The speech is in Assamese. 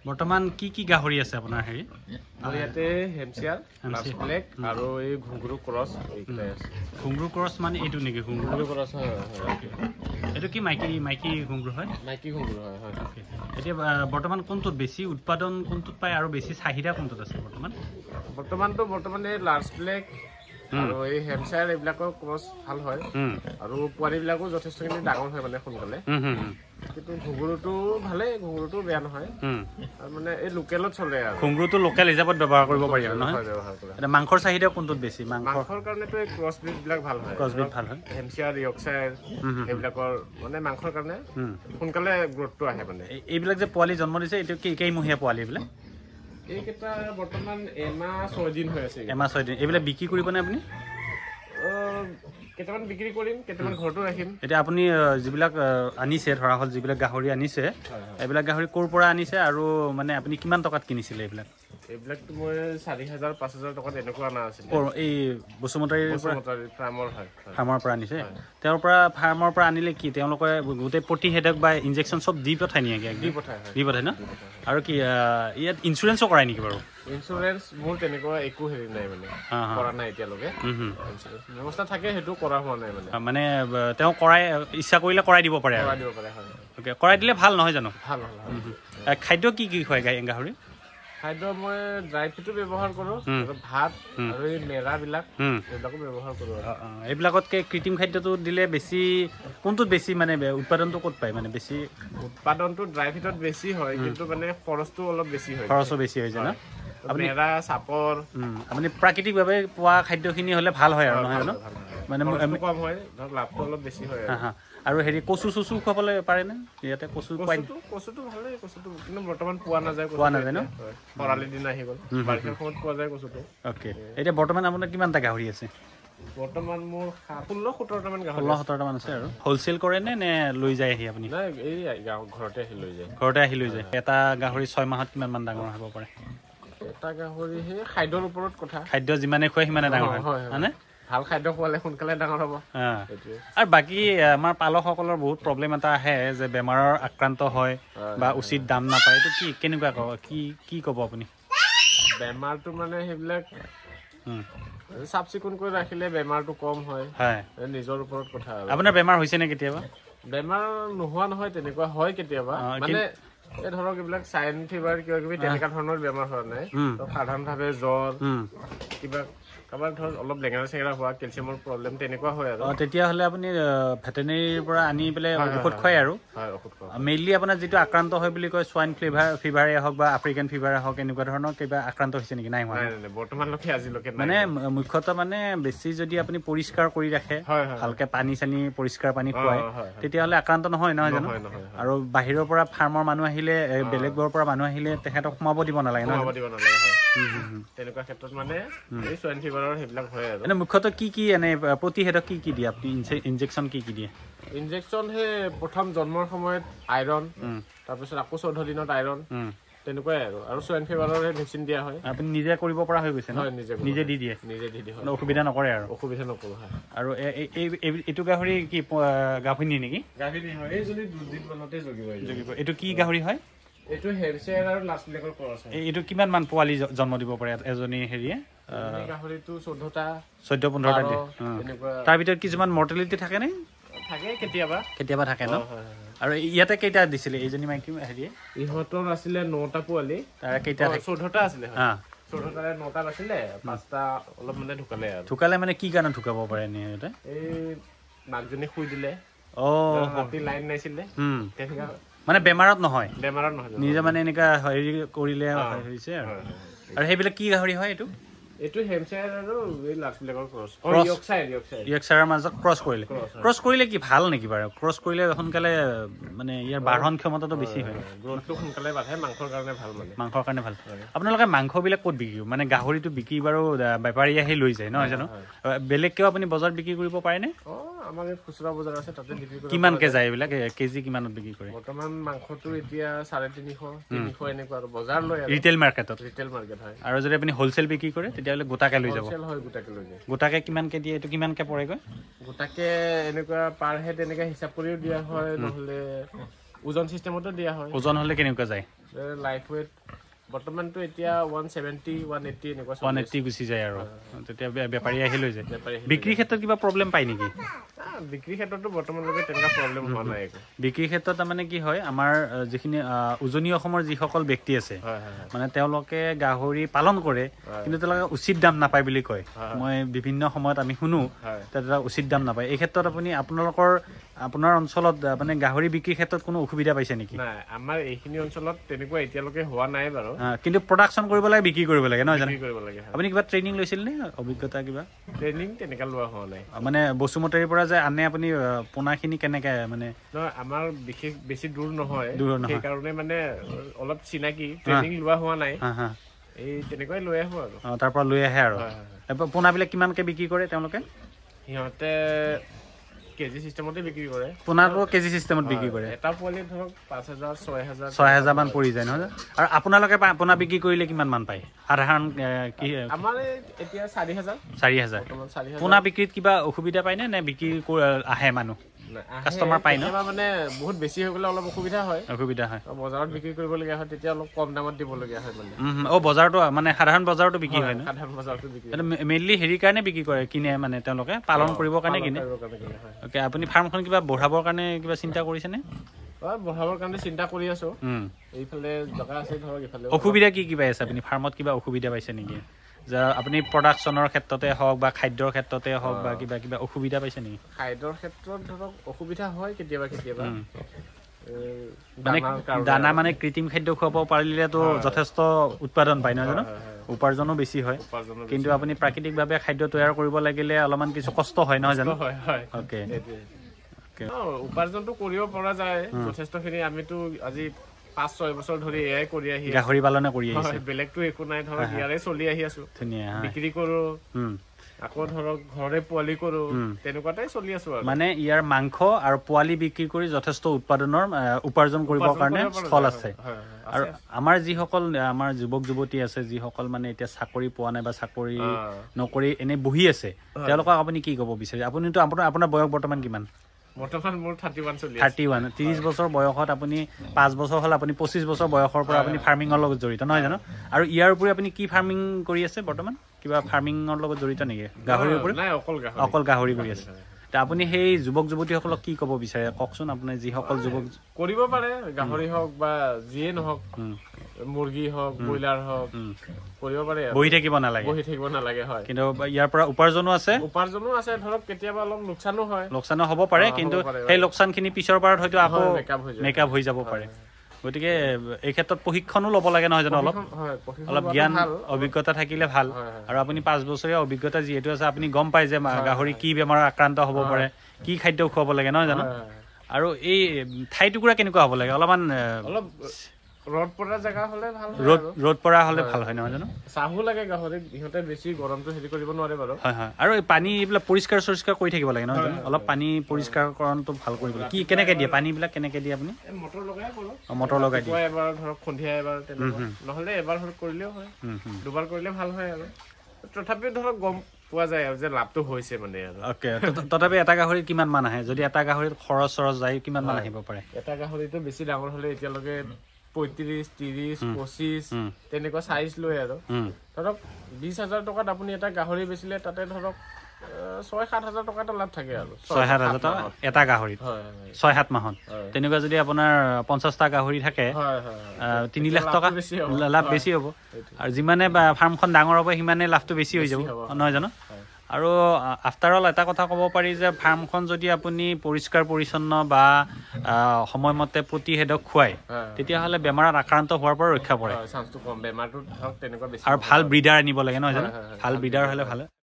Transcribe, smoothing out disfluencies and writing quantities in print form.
বৰ্তমান কি গাহৰি আছে আপোনাৰ হেৰি ইয়াতে হেমচিয়াৰ লাষ্ট ব্লেক আৰু এই ঘুংগুৰু ক্ৰছ এইকেইটাই আছে ঘুংগুৰু ক্ৰছ মানে এইটো নেকি ঘুংগুৰু ক্ৰছ হয় এইটো কি মাইকী ঘুংগুৰু হয় মাইকী ঘুংগুৰু হয় এতিয়া বৰ্তমান কোনটোত বেছি উৎপাদন কোনটোত পায় আৰু বেছি চাহিদা কোনটোত আছে বৰ্তমান এই লাষ্ট ব্লেক আৰু এই হেমচিয়াৰ এইবিলাকৰ ক্ৰছ ভাল হয় আৰু পোৱালিবিলাকো যথেষ্টখিনি ডাঙৰ হয় মানে সোনকালে কিন্তু ঘুংগুৰুটো ভালেই ঘুংগুৰুটো বেয়া নহয় আৰু মানে এই লোকেলত চলে আৰু ঘুংগুৰুটো লোকেল হিচাপত ব্যৱহাৰ কৰিব পাৰি আৰু নহয় এটা মাংসৰ চাহিদা কোনটোত বেছি মাংসৰ কাৰণেতো এই ক্ৰছ ব্ৰিডবিলাক ভাল হয় হেমচিয়াৰ ইয়ৰ্কশ্বায়াৰ এইবিলাকৰ মানে মাংসৰ কাৰণে সোনকালে গ্ৰোথটো আহে মানে এইবিলাক যে পোৱালি জন্ম দিছে এইটো কেইমহীয়া পোৱালি এইবিলাক এইকেইটা বৰ্তমান এমাহ 6 দিন হৈ আছে এমাহ 6 দিন এইবিলাক বিক্ৰী কৰিবনে আপুনি কেইটামান বিক্ৰী কৰিম কেইটামান ঘৰতো ৰাখিম এতিয়া আপুনি যিবিলাক আনিছে ধৰা হ'ল যিবিলাক গাহৰি আনিছে এইবিলাক গাহৰি ক'ৰ পৰা আনিছে আৰু মানে আপুনি কিমান টকাত কিনিছিলে এইবিলাকতো মই 4,000 5,000 টকাত এনেকুৱা অনা আছিল এই বসুমতাৰী ফাৰ্মৰ পৰা আনিছে তেওঁৰ পৰা ফাৰ্মৰ পৰা আনিলে কি তেওঁলোকে গোটেই প্ৰতিষেধক বা ইনজেকশ্যন চব দি পঠায় নেকি দি পঠায় ন আৰু কি ইয়াত ইঞ্চুৰেঞ্চো কৰাই নেকি বাৰু ইঞ্চুৰেঞ্চ মোৰ তেনেকুৱা একো হেৰি নাই মানে কৰা নাই এতিয়ালৈকে ব্যৱস্থা থাকে সেইটো কৰা হোৱা নাই মানে তেওঁ কৰাই ইচ্ছা কৰিলে কৰাই দিব পাৰে কৰাই দিলে ভাল নহয় জানো ভাল খাদ্য কি খুৱাই গাহৰি খাদ্য মই ড্ৰাই ফ্ৰুটো ব্যৱহাৰ কৰোঁ ভাত আৰু এই মেৰাবিলাক এইবিলাকো ব্যৱহাৰ কৰোঁ এইবিলাকতকৈ কৃত্ৰিম খাদ্যটো দিলে বেছি কোনটোত বেছি মানে উৎপাদনটো ক'ত পায় মানে বেছি উৎপাদনটো ড্ৰাই ফ্ৰুটত বেছি হয় কিন্তু মানে খৰচটো অলপ বেছি হয় খৰচো বেছি হৈ যায় ন মেৰা চাপৰ আপুনি প্ৰাকৃতিকভাৱে পোৱা খাদ্যখিনি হ'লে ভাল হয় আৰু নহয় জানো মানে কম হয় ধৰক লাভটো অলপ বেছি হয় আৰু হেৰি কচু খুৱাবলৈ পাৰেনে ইয়াতে কচুটো ভালেই কচুটো কিন্তু বৰ্তমান পোৱা নাযায় ন খৰালি দিন আহি গ'ল বাৰিষাৰ সময়ত পোৱা যায় কচুটো এতিয়া বৰ্তমান আপোনাৰ কিমানটা গাহৰি আছে বৰ্তমান মোৰ 16-17টামান গাহৰি 16-17টামান আছে আৰু হোলচেল কৰে নে লৈ যায় আহি আপুনি এই ঘৰতে আহি লৈ যায় এটা গাহৰি 6 মাহত কিমান মান ডাঙৰ হ'ব পাৰে এটা গাহৰি সেই খাদ্যৰ ওপৰত কথা খাদ্য যিমানে খুৱাই সিমানে ডাঙৰ হয় হয়নে ভাল খাদ্য খোৱালে সোনকালে ডাঙৰ হ'ব আৰু বাকী আমাৰ পালকসকলৰ বহুত প্ৰব্লেম এটা আহে যে বেমাৰৰ আক্ৰান্ত হয় বা উচিত দাম নাপায় এইটো কেনেকুৱা কি ক'ব আপুনি বেমাৰটো মানে সেইবিলাক চাফ চিকুণ কৰি ৰাখিলে বেমাৰটো কম হয় নিজৰ ওপৰত কথা আপোনাৰ বেমাৰ হৈছে নে কেতিয়াবা বেমাৰ নোহোৱা নহয় তেনেকুৱা হয় কেতিয়াবা মানে এই ধৰক এইবিলাক চাইন ফিভাৰ কিবা কিবি তেনেকুৱা ধৰণৰ বেমাৰ হোৱা নাই সাধাৰণভাৱে জ্বৰ কিবা কাৰোবাৰ ধৰক অলপ লেঙেৰা চেঙেৰা হোৱা কেলচিয়ামৰ প্ৰব্লেম তেনেকুৱা হয় আৰু তেতিয়াহ'লে আপুনি ভেটেনেৰীৰ পৰা আনি পেলাই ঔষধ খুৱাই আৰু মেইনলি আপোনাৰ যিটো আক্ৰান্ত হয় বুলি কয় সোৱাইন ফিভাৰে হওক বা আফ্ৰিকান ফিভাৰে হওক এনেকুৱা ধৰণৰ কিবা আক্ৰান্ত হৈছে নেকি নাই হোৱা বৰ্তমানলৈকে আজিলৈকে মানে মুখ্যতঃ মানে বেছি যদি আপুনি পৰিষ্কাৰ কৰি ৰাখে ভালকে পানী চানী পৰিষ্কাৰ পানী খুৱায় তেতিয়াহ'লে আক্ৰান্ত নহয় জানো আৰু বাহিৰৰ পৰা ফাৰ্মৰ মানুহ আহিলে বেলেগৰ পৰা মানুহ আহিলে তেখেতক সোমাব দিব নালাগে তেনেকুৱা ক্ষেত্ৰত মানে এই সোৱাইন ফিভাৰৰ সেইবিলাক হয় আৰু এনে মুখ্যতঃ কি এনে প্ৰতিষেধক কি দিয়ে আপুনি ইনজেকশ্যন কি দিয়ে ইনজেকশ্যন সেই প্ৰথম জন্মৰ সময়ত আইৰণ তাৰপিছত আকৌ 14 দিনত আইৰণ তেনেকুৱাই আৰু সোৱাইন ফিভাৰৰ ভেকচিন দিয়া হয় আপুনি নিজে কৰিব পৰা হৈ গৈছে নিজে দি দিয়ে অসুবিধা নকৰে আৰু আৰু এইটো গাহৰি কি গাভিনী নেকি এইজনী 2 দিন মানতে জগিব এইটো কি গাহৰি হয় এইটো হেমচিয়াৰ আৰু লাষ্ট ব্লেকৰ ক্ৰছ হয় এইটো কিমান মান পোৱালি জন্ম দিব পাৰে এজনী হেৰিয়ে গাহৰিটো 14টা 14-15টা দিয়ে তাৰ ভিতৰত কিছুমান মৰ্টেলিটি থাকে নে থাকে কেতিয়াবা থাকে ন আৰু ইয়াতে কেইটা দিছিলে এইজনী মাইকী হেৰিয়ে ইহঁতৰ আছিলে 9টা পোৱালি তাৰ কেইটা 14টা আছিলে 14টাৰে 9টা আছিলে 5টা অলপ মানে ঢুকালে মানে কি কাৰণে ঢুকাব পাৰে নে এই মাকজনী শুই দিলে ৰাতি লাইন নাছিলে তেনেকা মানে বেমাৰত নহয় নিজে মানে এনেকা হেৰি কৰিলে হৈছে আৰু সেইবিলাক কি গাহৰি হয় এইটো হেমচিয়াৰ আৰু এই লাষ্ট ব্লেকৰ ক্ৰছ ইয়ৰ্কশ্বায়াৰৰ মাজত ক্ৰছ কৰিলে কি ভাল নেকি বাৰু ক্ৰছ কৰিলে সোনকালে মানে ইয়াৰ বাঢ়ন ক্ষমতাটো বেছি হয় গ্ৰোথটো সোনকালে বাঢ়ে মাংসৰ কাৰণে ভাল আপোনালোকে মাংসবিলাক ক'ত বিক্ৰী মানে গাহৰিটো বিক্ৰী বাৰু বেপাৰী আহি লৈ যায় নহয় জানো বেলেগকেও আপুনি বজাৰত বিক্ৰী কৰিব পাৰেনে আমাৰ খুচুৰা বজাৰ আছে তাতে বিক্ৰী কৰে কিমানকে যায় এইবিলাক কেজি কিমানত বিক্ৰী কৰে বৰ্তমান মাংসটো এতিয়া 350 এনেকুৱা আৰু বজাৰ লৈ ৰিটেইল মাৰ্কেট হয় আৰু যদি আপুনি হোলচেল বিক্ৰী কৰে তেতিয়াহ'লে গোটাকে লৈ যাব গোটাকে কিমানকে দিয়ে এইটো কিমানকে পৰেগৈ গোটাকে এনেকুৱা পাৰ হেড এনেকৈ হিচাপ কৰিও দিয়া হয় নহ'লে ওজন চিষ্টেমতো দিয়া হয় ওজন হ'লে কেনেকুৱা যায় লাইফ ৱেট বৰ্তমানটো এতিয়া 170 180 এনেকুৱা 180 গুচি যায় আৰু তেতিয়া বেপাৰী আহি লৈ যায় বিক্ৰী ক্ষেত্ৰত কিবা প্ৰব্লেম পায় নেকি বিক্ৰী ক্ষেত্ৰতো বৰ্তমানলৈকে তেনেকুৱা প্ৰব্লেম হোৱা নাই একো বিক্ৰী ক্ষেত্ৰত তাৰমানে কি হয় আমাৰ যিখিনি উজনি অসমৰ যিসকল ব্যক্তি আছে মানে তেওঁলোকে গাহৰি পালন কৰে কিন্তু তেওঁলোকে উচিত দাম নাপায় বুলি কয় মই বিভিন্ন সময়ত আমি শুনো তেতিয়া উচিত দাম নাপায় এই ক্ষেত্ৰত আপুনি আপোনাৰ অঞ্চলত মানে গাহৰি বিক্ৰীৰ ক্ষেত্ৰত কোনো অসুবিধা পাইছে নেকি নাই আমাৰ এইখিনি অঞ্চলত তেনেকুৱা এতিয়ালৈকে হোৱা নাই বাৰু কিন্তু প্ৰডাকশ্যন কৰিব লাগে বিক্ৰী কৰিব লাগে নহয় জানো কৰিব লাগে আপুনি কিবা ট্ৰেইনিং লৈছিল নে অভিজ্ঞতা কিবা ট্ৰেইনিং তেনেকা লোৱা হোৱা নাই মানে বসুমতাৰীৰ পৰা যে আনে আপুনি পোনাখিনি কেনেকে মানে আমাৰ বিশেষ বেছি দূৰ নহয় সেইকাৰণে মানে অলপ চিনাকি ট্ৰেইনিং লোৱা হোৱা নাই এই তেনেকুৱাই লৈ আহো আৰু তাৰ পৰা লৈ আহে আৰু পোনাবিলাক কিমানকে বিক্ৰী কৰে তেওঁলোকে সিহঁতে কেজি সিস্টেমতে বিক্ৰী কৰে পোনাটো কেজি সিস্টেমত বিক্ৰী কৰে এটা পোৱালি ধৰক 5000 6000 মান পৰি যায় নহয় আৰু আপোনালোকে পোনা বিক্ৰী কৰিলে কিমান মান পায় সাধাৰণ কি আমাৰ এতিয়া 4000 পোনা বিক্ৰীত কিবা অসুবিধা পায় নে বিক্ৰী আহে মানুহ কাস্টমাৰ পায় ন মানে বহুত বেছি হৈ গ'লে অলপ অসুবিধা হয় বজাৰত বিক্ৰী কৰিবলগীয়া হয় তেতিয়া অলপ কম দামত দিবলগীয়া হয় মানে বজাৰটো মানে সাধাৰণ বজাৰটো বিক্ৰী হয় ন সাধাৰণ বজাৰটো বিক্ৰী মেইনলি হেৰি কাৰণে বিক্ৰী কৰে কিনে মানে তেওঁলোকে পালন কৰিবৰ কাৰণে কিনে ওকে আপুনি ফাৰ্মখন কিবা বঢ়াবৰ কাৰণে কিবা চিন্তা কৰিছেনে বঢ়াবৰ কাৰণে চিন্তা কৰি আছো এইফালে জগা আছে ধৰক এইফালে অসুবিধা কি পাই আছে আপুনি ফাৰ্মত কিবা অসুবিধা পাইছে নেকি যে আপুনি প্ৰডাকশ্যনৰ ক্ষেত্ৰতে হওক বা খাদ্যৰ ক্ষেত্ৰতে হওক বা কিবা অসুবিধা পাইছে নেকি খাদ্যৰ ক্ষেত্ৰত ধৰক অসুবিধা হয় কেতিয়াবা দানা মানে কৃত্ৰিম খাদ্য খুৱাব পাৰিলেতো যথেষ্ট উৎপাদন পায় নহয় জানো উপাৰ্জনো বেছি হয় কিন্তু আপুনি প্ৰাকৃতিকভাৱে খাদ্য তৈয়াৰ কৰিব লাগিলে অলপমান কিছু কষ্ট হয় নহয় জানো অ'কে উপাৰ্জনটো কৰিব পৰা যায় যথেষ্টখিনি আমিতো আজি 5-6 বছৰ ধৰি এয়াই কৰি আহি গাহৰি পালনে কৰি আহিছে বেলেগটো একো নাই ধৰক ইয়াৰে চলি আহি আছো ধুনীয়া বিক্ৰী কৰো আকৌ ধৰক ঘৰে পোৱালি কৰো তেনেকুৱাটাই চলি আছো আৰু মানে ইয়াৰ মাংস আৰু পোৱালি বিক্ৰী কৰি যথেষ্ট উপাৰ্জন কৰিবৰ কাৰণে স্থল আছে আৰু আমাৰ যিসকল আমাৰ যুৱক যুৱতী আছে যিসকল মানে এতিয়া চাকৰি পোৱা নাই বা চাকৰি নকৰি এনে বহি আছে তেওঁলোকক আপুনি কি ক'ব বিচাৰে আপুনিতো আপোনাৰ বয়স বৰ্তমান কিমান বৰ্তমান মোৰ 31 চলি আছে 30 বছৰ বয়সত আপুনি 5 বছৰ হল আপুনি 25 বছৰ বয়সৰ পৰা আপুনি ফাৰ্মিঙৰ লগত জড়িত নহয় জানো আৰু ইয়াৰ উপৰি আপুনি কি ফাৰ্মিং কৰি আছে বৰ্তমান কিবা ফাৰ্মিঙৰ লগত জড়িত নেকি গাহৰিৰ উপৰি নাই অকল গাহৰি কৰি আছে তা আপুনি সেই যুৱক যুৱতীসকলক কি ক'ব বিচাৰে কওকচোন আপুনি যিসকল যুৱক কৰিব পাৰে গাহৰি হওক বা যিয়ে নহওক মুৰ্গী হওক ব্ৰইলাৰ হওক কৰিব পাৰে বহি থাকিব নালাগে হয় কিন্তু ইয়াৰ পৰা উপাৰ্জনো আছে ধৰক কেতিয়াবা অলপ লোকচানো হ'ব পাৰে কিন্তু সেই লোকচানখিনি পিছৰ পাৰত হয়তো আকৌ মেকআপ হৈ যাব পাৰে গতিকে এই ক্ষেত্ৰত প্ৰশিক্ষণো ল'ব লাগে নহয় জানো অলপ জ্ঞান অভিজ্ঞতা থাকিলে ভাল আৰু আপুনি 5 বছৰীয়া অভিজ্ঞতা যিহেতু আছে আপুনি গম পায় যে গাহৰি কি বেমাৰৰ আক্ৰান্ত হ'ব পাৰে কি খাদ্য খুৱাব লাগে নহয় জানো আৰু এই ঠাই টুকুৰা কেনেকুৱা হ'ব লাগে অলপ ৰ'দ পৰা জায়গা হলে ভাল ৰ'দ পৰা হলে ভাল হয় নহয় জানো চাহু লাগে গাহৰি ইহঁতে বেছি গৰমটো হেৰি কৰিব নোৱাৰে বাৰু হয় আৰু এই পানী এইবিলাক পৰিষ্কাৰ কৰি থাকিব লাগে নহয় জানো অলপ পানী পৰিষ্কাৰকৰণটো ভাল কৰিব লাগে কি কেনেকে দিয়ে পানীবিলাক কেনেকে দিয়ে আপুনি মটৰ লগাই দিয়ে এবাৰ ধৰক সন্ধিয়া এবাৰ নহলে এবাৰ কৰিলেও হয় দুবাৰ কৰিলে ভাল হয় আৰু তথাপিও ধৰক গম পোৱা যায় আৰু যে লাভটো হৈছে মানে আৰু ওকে তথাপি এটা গাহৰিত কিমান মান আহে যদি এটা গাহৰিত খৰচ যায় কিমান মান আহিব পাৰে এটা গাহৰিটো বেছি ডাঙৰ হলে এতিয়ালৈকে 35, 30, 25 তেনেকুৱা সাইজ লৈ আৰু ধৰক 20000 টকাত আপুনি এটা গাহৰি বেচিলে তাতে ধৰক 6-7 হাজাৰ টকা এটা লাভ থাকে আৰু 6-7 টকা এটা গাহৰিত 6-7 মাহত তেনেকুৱা যদি আপোনাৰ 50টা গাহৰি থাকে 3 লাখ টকা লাভ বেছি হ'ব আৰু যিমানে ফাৰ্মখন ডাঙৰ হ'ব সিমানে লাভটো বেছি হৈ যাব নহয় জানো আৰু আফটাৰ অল এটা কথা ক'ব পাৰি যে ফাৰ্মখন যদি আপুনি পৰিষ্কাৰ পৰিচ্ছন্ন বা সময়মতে প্ৰতিষেধক খুৱায় তেতিয়াহ'লে বেমাৰত আক্ৰান্ত হোৱাৰ পৰা ৰক্ষা পৰে চান্সটো কম বেমাৰটো ধৰক তেনেকুৱা বেছি আৰু ভাল ব্ৰিডাৰ আনিব লাগে নহয় জানো ভাল ব্ৰিডাৰ হ'লে ভাল